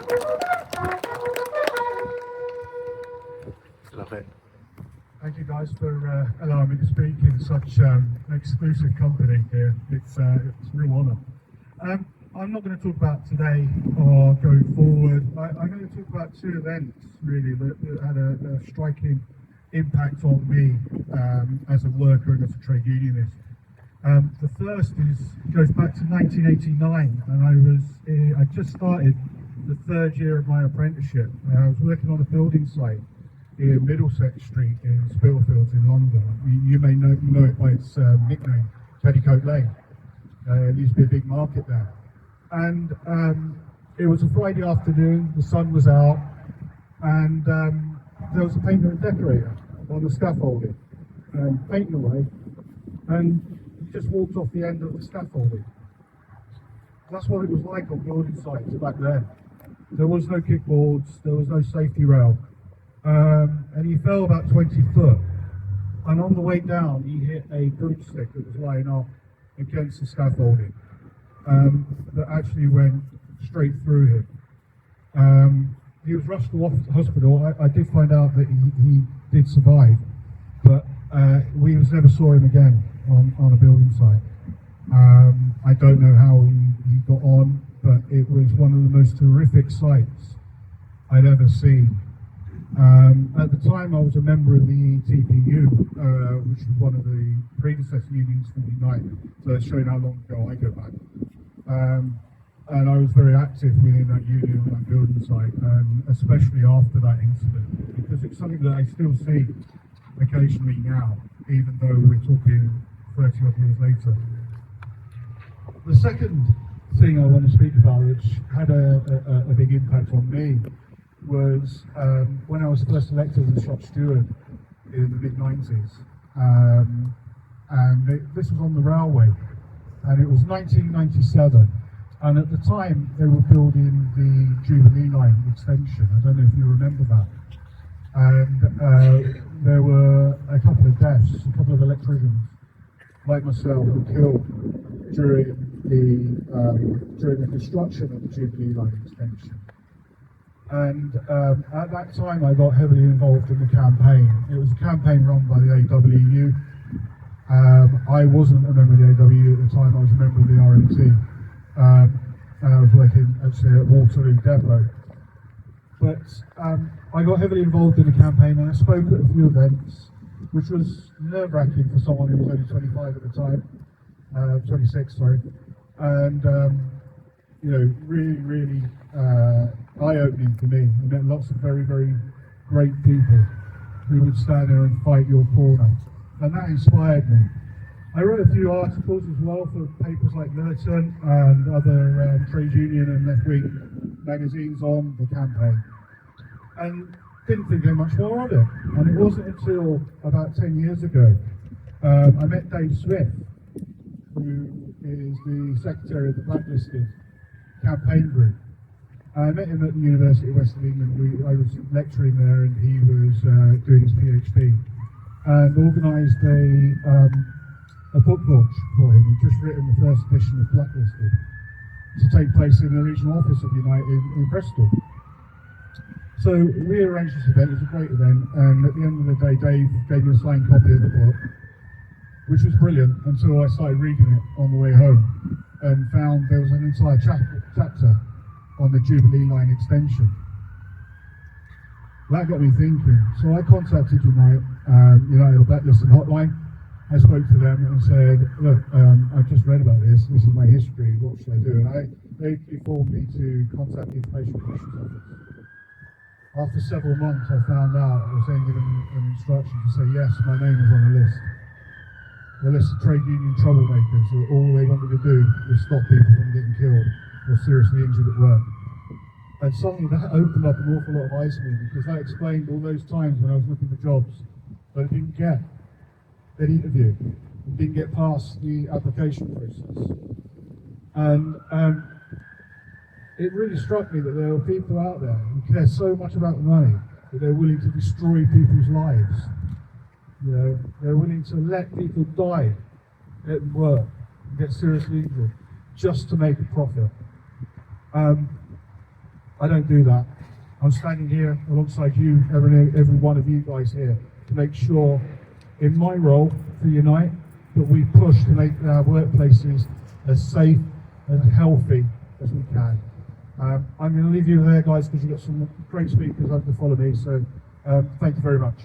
Love it. Thank you guys for allowing me to speak in such exclusive company here. It's a real honour. I'm not going to talk about today or going forward. I'm going to talk about two events really that had a striking impact on me as a worker and as a trade unionist. The first goes back to 1989, and I just started the third year of my apprenticeship. I was working on a building site in Middlesex Street in Spitalfields in London. You may know it by its nickname, Petticoat Lane. It used to be a big market there. And it was a Friday afternoon, the sun was out, and there was a painter and decorator on the scaffolding, painting away, and he just walked off the end of the scaffolding. That's what it was like on building sites back then. There was no kickboards, there was no safety rail, and he fell about 20 foot, and on the way down he hit a broomstick that was lying up against the scaffolding. That actually went straight through him. He was rushed to hospital. I did find out that he did survive, but we never saw him again on a building site. I don't know how he got on, but it was one of the most horrific sights I'd ever seen. At the time I was a member of the TPU, which was one of the predecessor unions for Unite, so it's showing how long ago I go back. And I was very active within that union on that building site, especially after that incident, because it's something that I still see occasionally now, even though we're talking 30 odd years later. The second thing I want to speak about, which had a big impact on me, was when I was first elected as a shop steward in the mid-90s. This was on the railway, and it was 1997. And at the time, they were building the Jubilee Line extension. I don't know if you remember that. And there were a couple of deaths, a couple of electricians, like myself, were killed during the construction of the Jubilee Line extension. And at that time, I got heavily involved in the campaign. It was a campaign run by the AWU. I wasn't a member of the AWU at the time. I was a member of the RMT. And I was working actually at Waterloo Depot. But I got heavily involved in the campaign, and I spoke at a few events, which was nerve-wracking for someone who was only 25 at the time, 26, sorry. And really eye-opening for me. I met lots of very, very great people who would stand there and fight your corner, and that inspired me. I wrote a few articles as well for papers like Militant and other trade union and left-wing magazines on the campaign, and didn't think much more of it. And it wasn't until about 10 years ago I met Dave Smith, who is the secretary of the Blacklisted campaign group. I met him at the University of West of England. I was lecturing there, and he was doing his PhD, and organised a book launch for him. He'd just written the first edition of Blacklisted to take place in the regional office of Unite in Bristol. So we arranged this event. It was a great event, and at the end of the day, Dave gave me a signed copy of the book, which was brilliant until I started reading it on the way home and found there was an entire chapter on the Jubilee Line extension. That got me thinking. So I contacted United Blacklisted Hotline. I spoke to them and said, look, I've just read about this is my history, what should I do? And they informed me to contact the Information Commission's office. After several months, I found out, I was then given an instruction to say, yes, my name was on the list. The list of trade union troublemakers, that all they wanted to do was stop people from getting killed or seriously injured at work. And suddenly that opened up an awful lot of eyes for me, because that explained all those times when I was looking for jobs that I didn't get an interview, and didn't get past the application process. And it really struck me that there are people out there who care so much about the money that they're willing to destroy people's lives. They're willing to let people die at work and get seriously injured just to make a profit. I don't do that. I'm standing here alongside you, every one of you guys here, to make sure, in my role for Unite, that we push to make our workplaces as safe and healthy as we can. I'm going to leave you there, guys, because you've got some great speakers over to follow me, so thank you very much.